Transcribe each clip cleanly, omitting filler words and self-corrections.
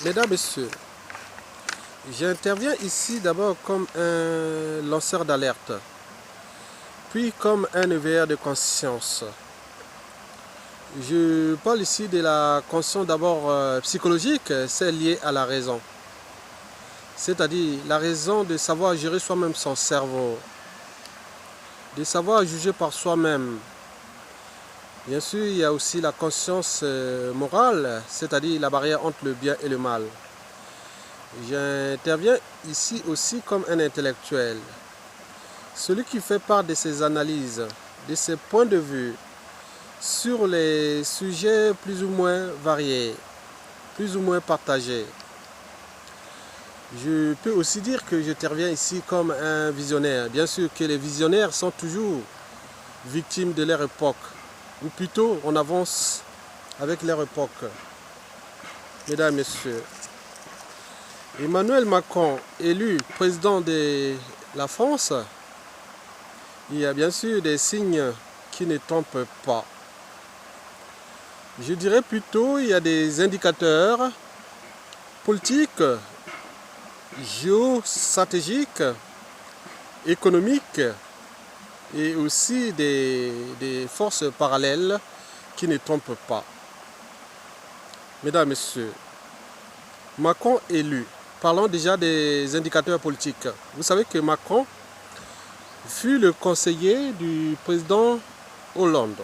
Mesdames, Messieurs, j'interviens ici d'abord comme un lanceur d'alerte, puis comme un éveilleur de conscience. Je parle ici de la conscience d'abord psychologique, c'est lié à la raison. C'est-à-dire la raison de savoir gérer soi-même son cerveau, de savoir juger par soi-même. Bien sûr, il y a aussi la conscience morale, c'est-à-dire la barrière entre le bien et le mal. J'interviens ici aussi comme un intellectuel, celui qui fait part de ses analyses, de ses points de vue sur les sujets plus ou moins variés, plus ou moins partagés. Je peux aussi dire que j'interviens ici comme un visionnaire. Bien sûr que les visionnaires sont toujours victimes de leur époque, ou plutôt on avance avec leur époque. Mesdames, Messieurs, Emmanuel Macron, élu président de la France, il y a bien sûr des signes qui ne trompent pas. Je dirais plutôt il y a des indicateurs politiques, géostratégiques, économiques et aussi des forces parallèles qui ne trompent pas. Mesdames, Messieurs, Macron élu. Parlons déjà des indicateurs politiques. Vous savez que Macron fut le conseiller du président Hollande.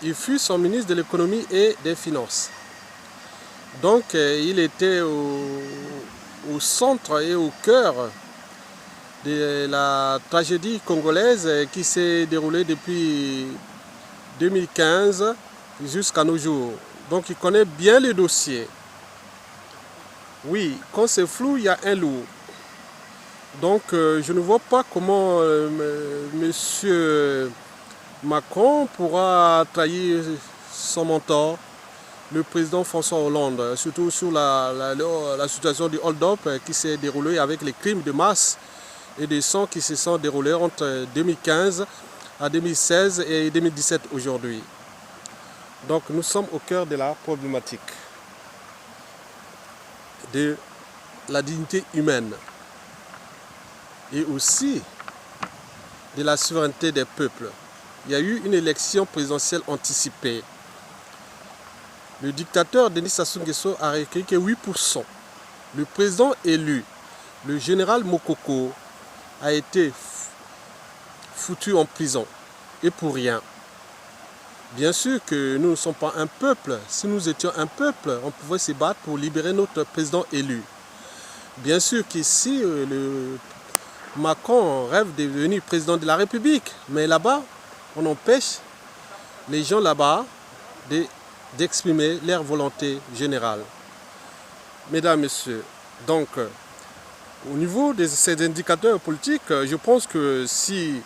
Il fut son ministre de l'économie et des finances. Donc il était au centre et au cœur de la tragédie congolaise qui s'est déroulée depuis 2015 jusqu'à nos jours. Donc il connaît bien le dossier. Oui, quand c'est flou, il y a un loup. Donc je ne vois pas comment M. Macron pourra trahir son mentor, le président François Hollande, surtout sur la situation du hold-up qui s'est déroulée avec les crimes de masse et des sangs qui se sont déroulés entre 2015 à 2016 et 2017 aujourd'hui. Donc nous sommes au cœur de la problématique de la dignité humaine et aussi de la souveraineté des peuples. Il y a eu une élection présidentielle anticipée. Le dictateur Denis Sassou Nguesso a recueilli que 8%. Le président élu, le général Mokoko, a été foutu en prison et pour rien. Bien sûr que nous ne sommes pas un peuple. Si nous étions un peuple, on pouvait se battre pour libérer notre président élu. Bien sûr qu'ici, Macron rêve de devenir président de la République. Mais là-bas, on empêche les gens là-bas d'exprimer leur volonté générale. Mesdames, Messieurs, donc, au niveau de ces indicateurs politiques, je pense que si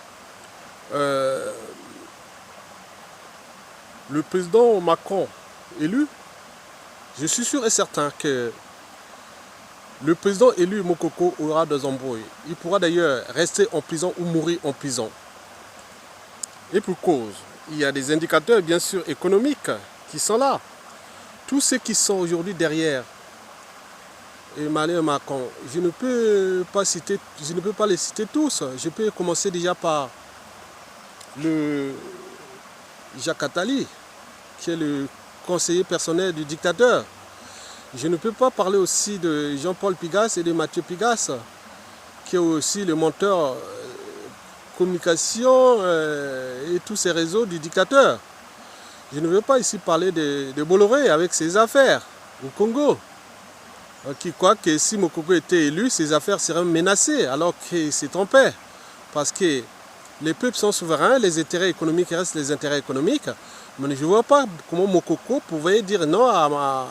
le président Macron élu, je suis sûr et certain que le président élu Mokoko aura des embrouilles. Il pourra d'ailleurs rester en prison ou mourir en prison. Et pour cause, il y a des indicateurs bien sûr économiques qui sont là. Tous ceux qui sont aujourd'hui derrière Emmanuel Macron, je ne peux pas les citer tous. Je peux commencer déjà par le Jacques Attali, qui est le conseiller personnel du dictateur. Je ne peux pas parler aussi de Jean-Paul Pigas et de Mathieu Pigas, qui est aussi le monteur communication et tous ces réseaux du dictateur. Je ne veux pas ici parler de Bolloré avec ses affaires au Congo, qui croit que si Mokoko était élu, ses affaires seraient menacées, alors qu'il s'est trompé. Parce que les peuples sont souverains, les intérêts économiques restent les intérêts économiques. Mais je ne vois pas comment Mokoko pouvait dire non à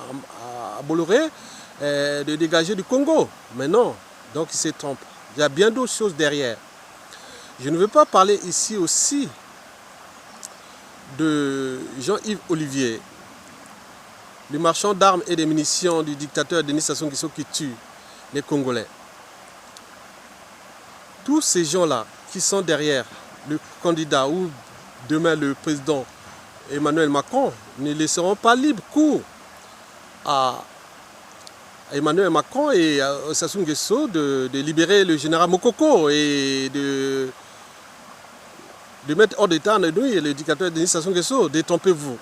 Bolloré de dégager du Congo. Mais non, donc il se trompe. Il y a bien d'autres choses derrière. Je ne veux pas parler ici aussi de Jean-Yves Olivier, le marchand d'armes et de munitions du dictateur Denis Sassou Nguesso qui tue les Congolais. Tous ces gens-là qui sont derrière le candidat ou demain le président Emmanuel Macron ne laisseront pas libre cours à Emmanuel Macron et à Sassou Nguesso de libérer le général Mokoko et de mettre hors d'état en et le dictateur Denis Sassou Nguesso. Détrompez-vous.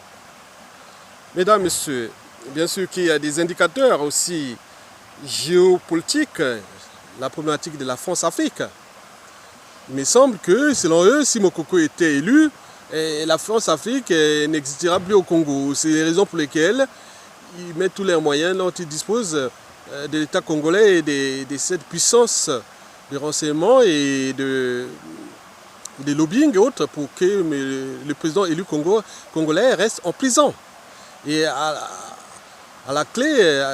Mesdames, Messieurs, bien sûr qu'il y a des indicateurs aussi géopolitiques, la problématique de la France-Afrique. Il me semble que, selon eux, si Mokoko était élu, la France-Afrique n'existera plus au Congo. C'est les raisons pour lesquelles ils mettent tous les moyens dont ils disposent de l'État congolais et de cette puissance de renseignement et de lobbying et autres pour que le président élu congolais reste en prison. Et à la clé,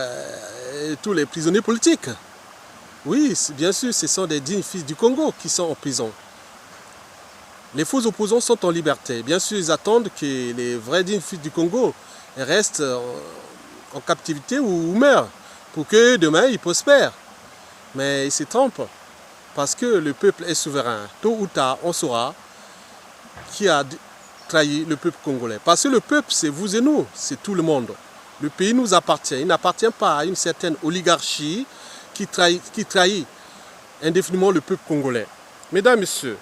tous les prisonniers politiques. Oui, bien sûr, ce sont des dignes fils du Congo qui sont en prison. Les faux opposants sont en liberté. Bien sûr, ils attendent que les vrais dignes fils du Congo restent en captivité ou meurent pour que demain ils prospèrent. Mais ils se trompent parce que le peuple est souverain. Tôt ou tard, on saura qui a trahi le peuple congolais. Parce que le peuple, c'est vous et nous, c'est tout le monde. Le pays nous appartient. Il n'appartient pas à une certaine oligarchie qui trahit indéfiniment le peuple congolais. Mesdames, Messieurs,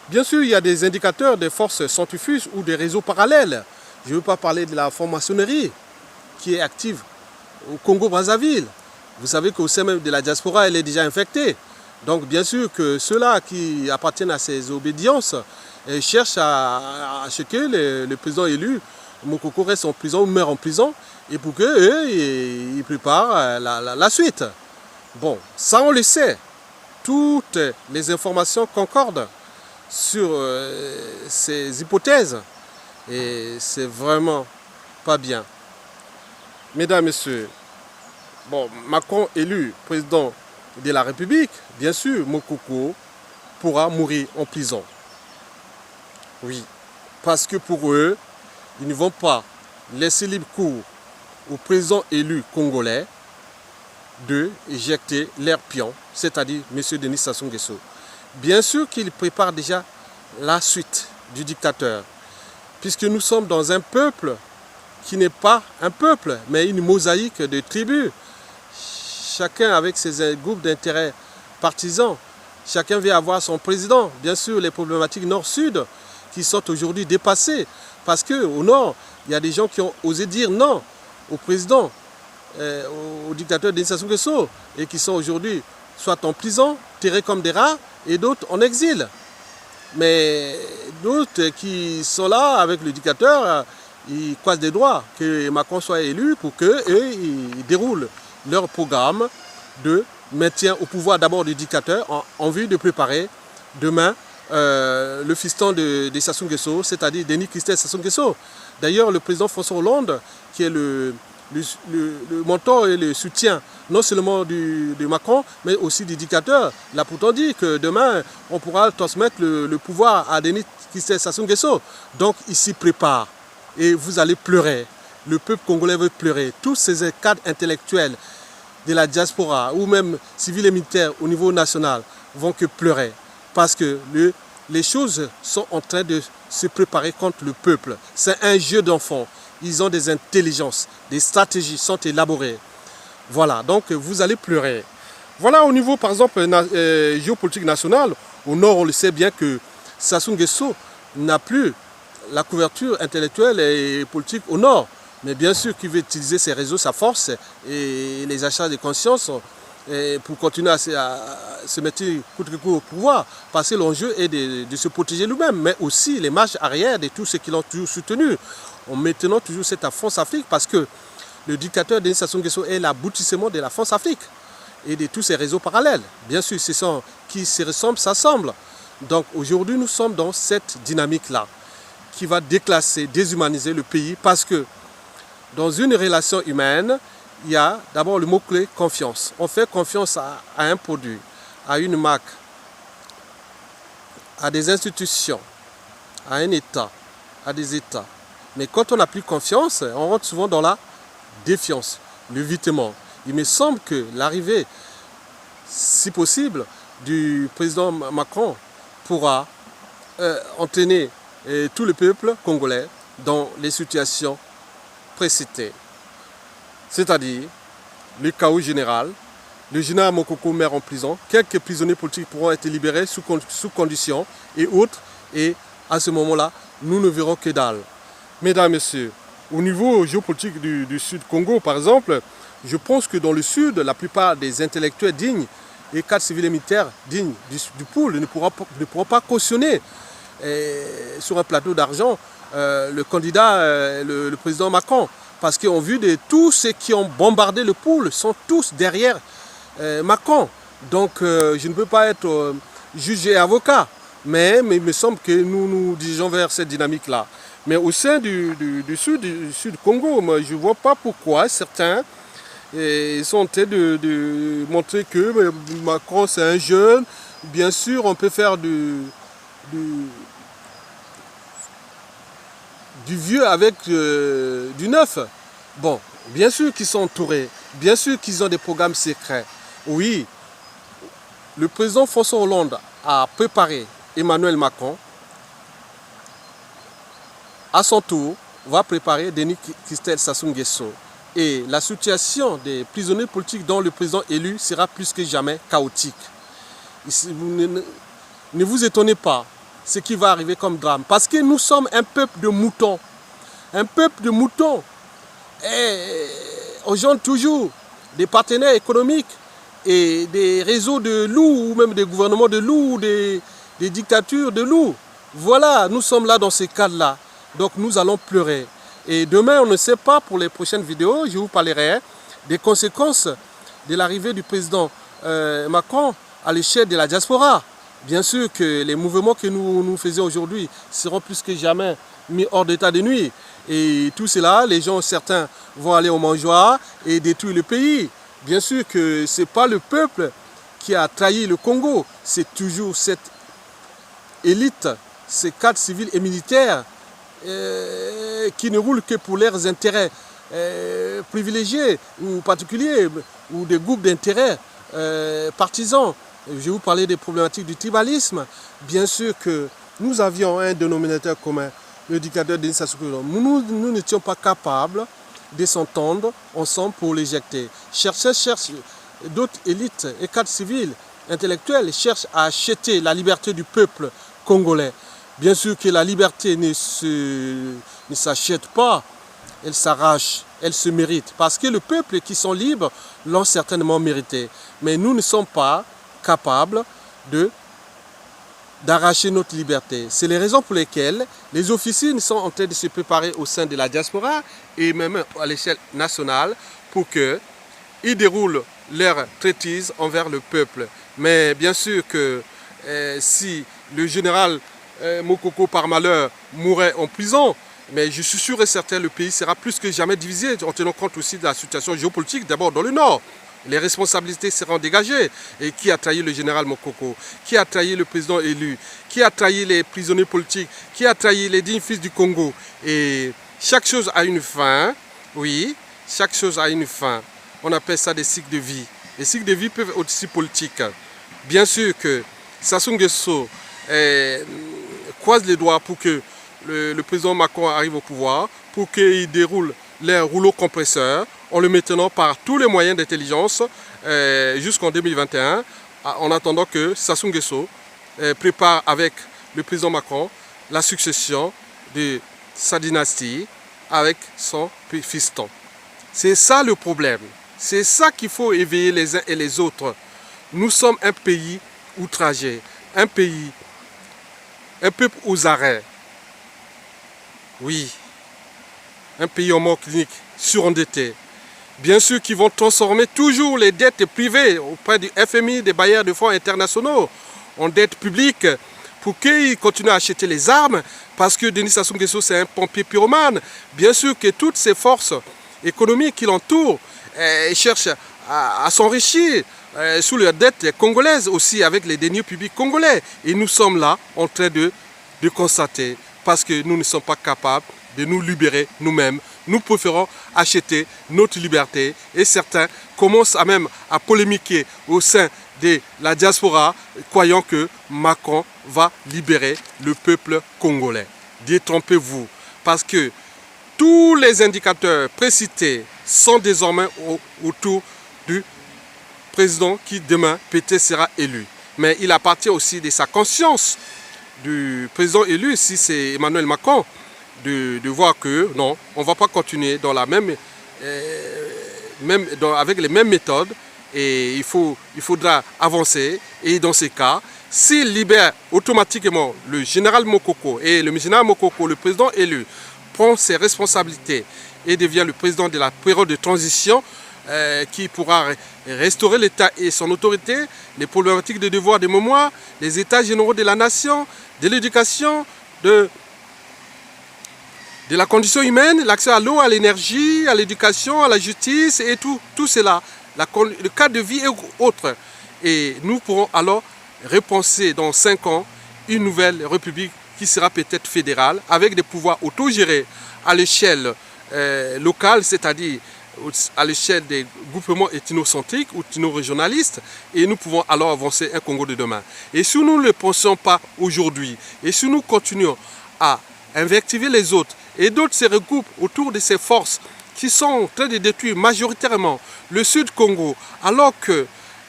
bien sûr, il y a des indicateurs des forces centrifuges ou des réseaux parallèles. Je ne veux pas parler de la franc-maçonnerie qui est active au Congo-Brazzaville. Vous savez qu'au sein même de la diaspora, elle est déjà infectée. Donc, bien sûr que ceux-là qui appartiennent à ces obédiences cherchent à ce que le président élu, Mokoko, reste en prison ou meurt en prison, et pour qu'eux, ils préparent la suite. Bon, ça on le sait. Toutes les informations concordent sur ces hypothèses. Et c'est vraiment pas bien. Mesdames, Messieurs, bon, Macron élu président de la République, bien sûr, Mokoko pourra mourir en prison. Oui, parce que pour eux, ils ne vont pas laisser libre cours au président élu congolais de éjecter leur pion, c'est-à-dire M. Denis Sassou Nguesso. Bien sûr qu'il prépare déjà la suite du dictateur, puisque nous sommes dans un peuple qui n'est pas un peuple, mais une mosaïque de tribus, chacun avec ses groupes d'intérêts partisans, chacun vient avoir son président. Bien sûr, les problématiques nord-sud qui sont aujourd'hui dépassées, parce qu'au nord, il y a des gens qui ont osé dire non au président, au dictateur Denis Sassou Nguesso, et qui sont aujourd'hui soit en prison, terrés comme des rats, et d'autres en exil. Mais d'autres qui sont là avec le dictateur, ils croisent des doigts que Macron soit élu pour qu'eux, ils déroulent leur programme de maintien au pouvoir d'abord du dictateur en vue de préparer demain le fiston de Sassou Nguesso, c'est-à-dire Denis Christophe Sassou Nguesso. D'ailleurs, le président François Hollande, qui est le mentor et le soutien non seulement de Macron, mais aussi du dictateur, il a pourtant dit que demain, on pourra transmettre le pouvoir à Denis Christophe Sassou Nguesso. Donc, il s'y prépare. Et vous allez pleurer. Le peuple congolais veut pleurer. Tous ces cadres intellectuels de la diaspora, ou même civils et militaires au niveau national, vont que pleurer. Parce que les choses sont en train de se préparer contre le peuple. C'est un jeu d'enfants. Ils ont des intelligences, des stratégies sont élaborées. Voilà, donc vous allez pleurer. Voilà au niveau, par exemple, géopolitique nationale. Au nord, on le sait bien que Sassou Nguesso n'a plus la couverture intellectuelle et politique au nord. Mais bien sûr qu'il veut utiliser ses réseaux, sa force et les achats de conscience pour continuer à se mettre coûte que coûte au pouvoir. Parce que l'enjeu est de se protéger lui-même, mais aussi les marches arrière de tous ceux qui l'ont toujours soutenu. En maintenant toujours cette France-Afrique, parce que le dictateur Denis Sassou Nguesso est l'aboutissement de la France-Afrique et de tous ces réseaux parallèles. Bien sûr, ce sont qui se ressemblent, s'assemblent. Donc aujourd'hui, nous sommes dans cette dynamique-là qui va déclasser, déshumaniser le pays, parce que dans une relation humaine, il y a d'abord le mot-clé confiance. On fait confiance à un produit, à une marque, à des institutions, à un État, à des États. Mais quand on n'a plus confiance, on rentre souvent dans la défiance, l'évitement. Il me semble que l'arrivée, si possible, du président Macron pourra entraîner tout le peuple congolais dans les situations précitées. c'est-à-dire le chaos général, le général Mokoko meurt en prison, quelques prisonniers politiques pourront être libérés sous conditions et autres, et à ce moment-là, nous ne verrons que dalle. Mesdames, Messieurs, au niveau géopolitique du Sud Congo, par exemple, je pense que dans le Sud, la plupart des intellectuels dignes et cadres civils et militaires dignes du pôle ne pourront pas cautionner sur un plateau d'argent le candidat, le président Macron. Parce qu'on vu de tous ceux qui ont bombardé le pôle sont tous derrière Macron. Donc je ne peux pas être juge et avocat. Mais il me semble que nous nous dirigeons vers cette dynamique-là. Mais au sein du Sud Congo, moi, je ne vois pas pourquoi certains sont en train de montrer que Macron c'est un jeune. Bien sûr, on peut faire du vieux avec du neuf. Bon, bien sûr qu'ils sont entourés, bien sûr qu'ils ont des programmes secrets. Oui, le président François Hollande a préparé Emmanuel Macron. À son tour, va préparer Denis Christel Sassou Nguesso. Et la situation des prisonniers politiques dont le président élu sera plus que jamais chaotique. Ne vous étonnez pas ce qui va arriver comme drame. Parce que nous sommes un peuple de moutons. Un peuple de moutons. Et on gêne toujours des partenaires économiques et des réseaux de loups, ou même des gouvernements de loups, des dictatures de loups. Voilà, nous sommes là dans ces cadres-là. Donc nous allons pleurer. Et demain, on ne sait pas, pour les prochaines vidéos, je vous parlerai des conséquences de l'arrivée du président Macron à l'échelle de la diaspora. Bien sûr que les mouvements que nous faisons aujourd'hui seront plus que jamais mis hors d'état de nuit. Et tout cela, les gens, certains vont aller au mangeoire et détruire le pays. Bien sûr que ce n'est pas le peuple qui a trahi le Congo. C'est toujours cette élite, ces cadres civils et militaires qui ne roulent que pour leurs intérêts privilégiés ou particuliers ou des groupes d'intérêts partisans. Je vais vous parler des problématiques du tribalisme. Bien sûr que nous avions un dénominateur commun, le dictateur Denis Sassou Nguesso. Nous n'étions pas capables de s'entendre ensemble pour l'éjecter. D'autres élites et cadres civils, intellectuels cherchent à acheter la liberté du peuple congolais. Bien sûr que la liberté ne s'achète pas, elle s'arrache, elle se mérite. Parce que le peuple qui sont libres l'ont certainement mérité. Mais nous ne sommes pas capables d'arracher notre liberté. C'est les raisons pour lesquelles les officines sont en train de se préparer au sein de la diaspora et même à l'échelle nationale pour qu'ils déroulent leur traîtrise envers le peuple. Mais bien sûr que si le général Mokoko par malheur mourrait en prison, mais je suis sûr et certain que le pays sera plus que jamais divisé en tenant compte aussi de la situation géopolitique d'abord dans le nord. Les responsabilités seront dégagées. Et qui a trahi le général Mokoko? Qui a trahi le président élu? Qui a trahi les prisonniers politiques? Qui a trahi les dignes fils du Congo? Et chaque chose a une fin. Oui, chaque chose a une fin. On appelle ça des cycles de vie. Les cycles de vie peuvent être aussi politiques. Bien sûr que Sassou Nguesso croise les doigts pour que le président Macron arrive au pouvoir, pour qu'il déroule les rouleaux compresseurs en le maintenant par tous les moyens d'intelligence jusqu'en 2021, en attendant que Sassou Nguesso prépare avec le président Macron la succession de sa dynastie avec son fiston. C'est ça le problème. C'est ça qu'il faut éveiller les uns et les autres. Nous sommes un pays outragé, un peuple aux arrêts. Oui, un pays en mort clinique, surendetté. Bien sûr qu'ils vont transformer toujours les dettes privées auprès du FMI, des bailleurs de fonds internationaux, en dettes publiques pour qu'ils continuent à acheter les armes, parce que Denis Sassou Nguesso, c'est un pompier pyromane. Bien sûr que toutes ces forces économiques qui l'entourent cherchent à s'enrichir sous les dettes congolaises aussi, avec les deniers publics congolais. Et nous sommes là en train de constater, parce que nous ne sommes pas capables de nous libérer nous-mêmes. Nous préférons acheter notre liberté et certains commencent même à polémiquer au sein de la diaspora, croyant que Macron va libérer le peuple congolais. Détrompez-vous, parce que tous les indicateurs précités sont désormais autour du président qui demain peut-être sera élu. Mais il appartient aussi de sa conscience du président élu, si c'est Emmanuel Macron, de voir que non, on ne va pas continuer dans la avec les mêmes méthodes et il faudra avancer. Et dans ces cas, s'il libère automatiquement le général Mokoko et le général Mokoko, le président élu, prend ses responsabilités et devient le président de la période de transition qui pourra restaurer l'État et son autorité, les problématiques de devoir de mémoire, les états généraux de la nation, de l'éducation, de la condition humaine, l'accès à l'eau, à l'énergie, à l'éducation, à la justice et tout cela, le cadre de vie et autres. Et nous pourrons alors repenser dans 5 ans une nouvelle république qui sera peut-être fédérale avec des pouvoirs autogérés à l'échelle locale, c'est-à-dire à l'échelle des groupements ethnocentriques ou ethno-régionalistes, et nous pouvons alors avancer un Congo de demain. Et si nous ne le pensons pas aujourd'hui, et si nous continuons à invectiver les autres, et d'autres se regroupent autour de ces forces qui sont en train de détruire majoritairement le Sud Congo, alors que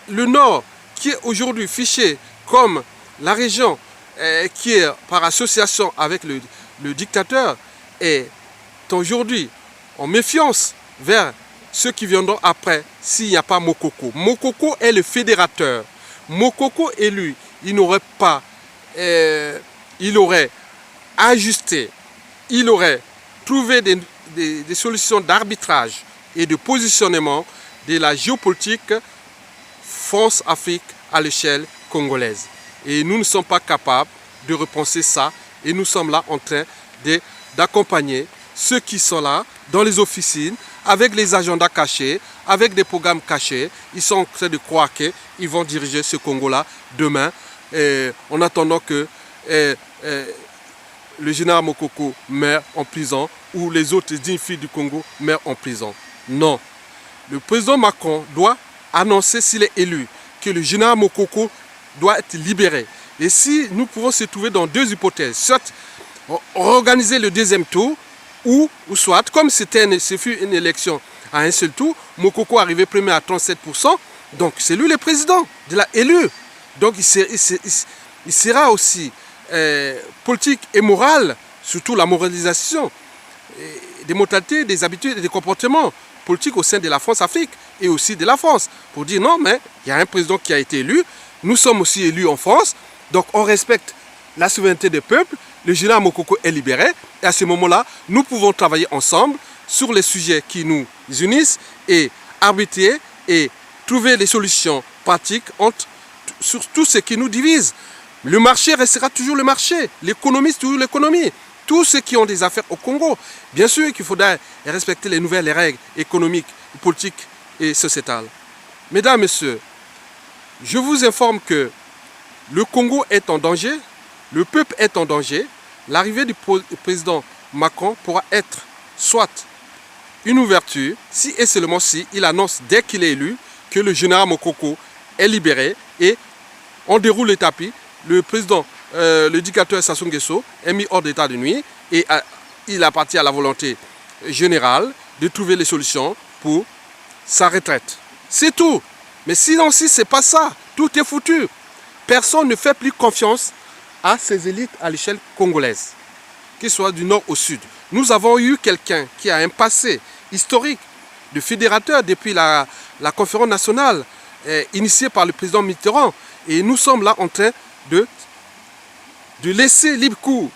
le Nord, qui est aujourd'hui fiché comme la région qui est par association avec le dictateur, est aujourd'hui en méfiance vers ceux qui viendront après s'il n'y a pas Mokoko. Mokoko est le fédérateur. Mokoko élu, il n'aurait pas, il aurait ajusté, il aurait trouvé des solutions d'arbitrage et de positionnement de la géopolitique France-Afrique à l'échelle congolaise. Et nous ne sommes pas capables de repenser ça et nous sommes là en train d'accompagner ceux qui sont là dans les officines avec les agendas cachés, avec des programmes cachés. Ils sont en train de croire qu'ils vont diriger ce Congo-là demain en attendant que le général Mokoko meurt en prison ou les autres dignes filles du Congo meurent en prison. Non. Le président Macron doit annoncer s'il est élu que le général Mokoko doit être libéré. Et si nous pouvons se trouver dans 2 hypothèses, soit organiser le 2e tour, ou soit, comme ce fut une élection à un seul tour, Mokoko arrivé premier à 37%, donc c'est lui le président de la élu. Donc il sera aussi politique et moral, surtout la moralisation des modalités, des habitudes et des comportements politiques au sein de la France-Afrique et aussi de la France. Pour dire non, mais il y a un président qui a été élu, nous sommes aussi élus en France, donc on respecte la souveraineté des peuples, le général Mokoko est libéré, et à ce moment-là, nous pouvons travailler ensemble sur les sujets qui nous unissent et arbitrer et trouver des solutions pratiques sur tout ce qui nous divise. Le marché restera toujours le marché, l'économie c'est toujours l'économie. Tous ceux qui ont des affaires au Congo, bien sûr qu'il faudra respecter les nouvelles règles économiques, politiques et sociétales. Mesdames, Messieurs, je vous informe que le Congo est en danger, le peuple est en danger. L'arrivée du président Macron pourra être soit une ouverture, si et seulement si il annonce dès qu'il est élu que le général Mokoko est libéré et on déroule le tapis. Le président, le dictateur Sassou Nguesso est mis hors d'état de nuire et il appartient à la volonté générale de trouver les solutions pour sa retraite. C'est tout. Mais sinon, si ce n'est pas ça, tout est foutu. Personne ne fait plus confiance à ces élites à l'échelle congolaise, qu'ils soient du nord au sud. Nous avons eu quelqu'un qui a un passé historique de fédérateur depuis la conférence nationale initiée par le président Mitterrand. Et nous sommes là en train de laisser libre cours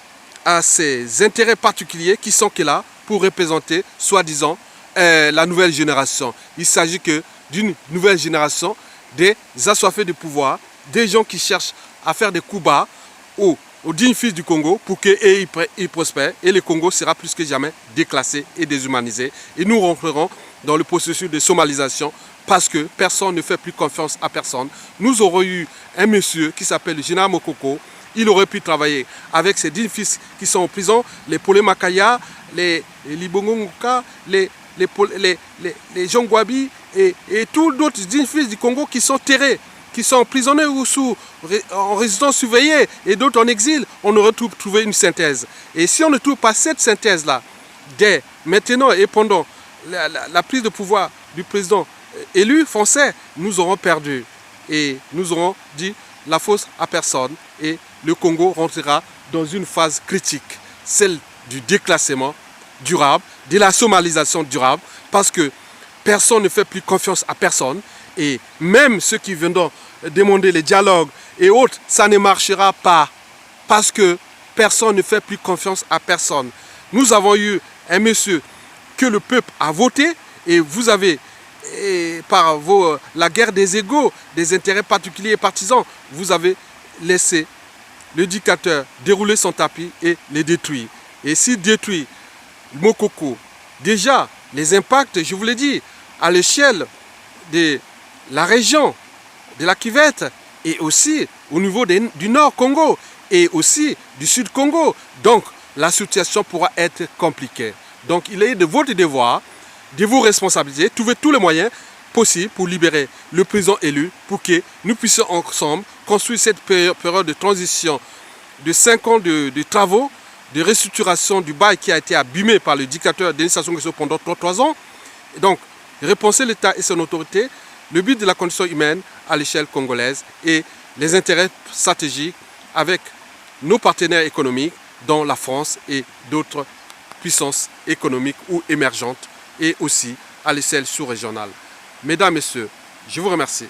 à ces intérêts particuliers qui sont là pour représenter, soi-disant, la nouvelle génération. Il s'agit que d'une nouvelle génération des assoiffés de pouvoir, des gens qui cherchent à faire des coups bas aux dignes fils du Congo pour qu'ils prospèrent et le Congo sera plus que jamais déclassé et déshumanisé. Et nous rentrerons dans le processus de somalisation parce que personne ne fait plus confiance à personne. Nous aurons eu un monsieur qui s'appelle le général Mokoko. Il aurait pu travailler avec ses 10 fils qui sont en prison, les Polé Makaya, les Libongo Nguka, les Jongwabi et tous d'autres 10 fils du Congo qui sont terrés, qui sont emprisonnés ou en résidence surveillée et d'autres en exil. On aurait trouvé une synthèse. Et si on ne trouve pas cette synthèse-là, dès maintenant et pendant la prise de pouvoir du président élu français, nous aurons perdu. Et nous aurons dit la faute à personne. Et le Congo rentrera dans une phase critique, celle du déclassement durable, de la somalisation durable, parce que personne ne fait plus confiance à personne. Et même ceux qui viendront demander les dialogues et autres, ça ne marchera pas. Parce que personne ne fait plus confiance à personne. Nous avons eu un monsieur que le peuple a voté et vous avez, par la guerre des égos, des intérêts particuliers et partisans, vous avez laissé le dictateur dérouler son tapis et les détruire. Et s'il détruit Mokoko, déjà les impacts, je vous l'ai dit, à l'échelle de la région de la Kivette et aussi au niveau du Nord Congo et aussi du Sud Congo. Donc la situation pourra être compliquée. Donc il est de votre devoir, de vous responsabiliser, trouver tous les moyens possibles pour libérer le président élu pour que nous puissions ensemble construire cette période de transition de 5 ans de travaux, de restructuration du bail qui a été abîmé par le dictateur Denis Sassou Nguesso pendant 3 ans. Et donc, repenser l'État et son autorité, le but de la condition humaine à l'échelle congolaise et les intérêts stratégiques avec nos partenaires économiques, dont la France et d'autres puissances économiques ou émergentes, et aussi à l'échelle sous-régionale. Mesdames, Messieurs, je vous remercie.